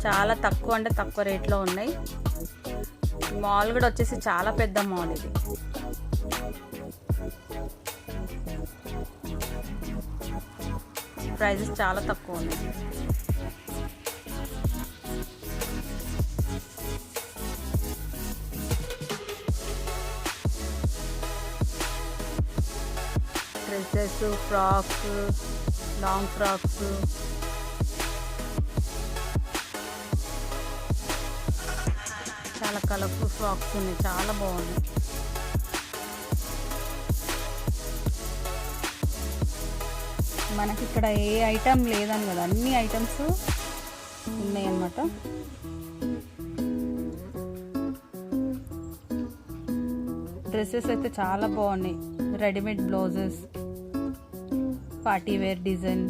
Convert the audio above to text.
చాలా తక్కువ అంటే తక్కువ రేట్లో ఉన్నాయి. మాల్ కూడా వచ్చేసి చాలా పెద్ద మాల్ ఇది. ప్రైజెస్ చాలా తక్కువ ఉన్నాయి. డ్రెస్సెస్, ఫ్రాక్స్, లాంగ్ ఫ్రాక్స్, చాలా కలర్ఫుల్ ఫ్రాక్స్ ఉన్నాయి, చాలా బాగున్నాయి. మనకి ఇక్కడ ఏ ఐటమ్ లేదని కదా, అన్ని ఐటమ్స్ ఉన్నాయన్నమాట. డ్రెస్సెస్ అయితే చాలా బాగున్నాయి. Readymade blouses, party wear design,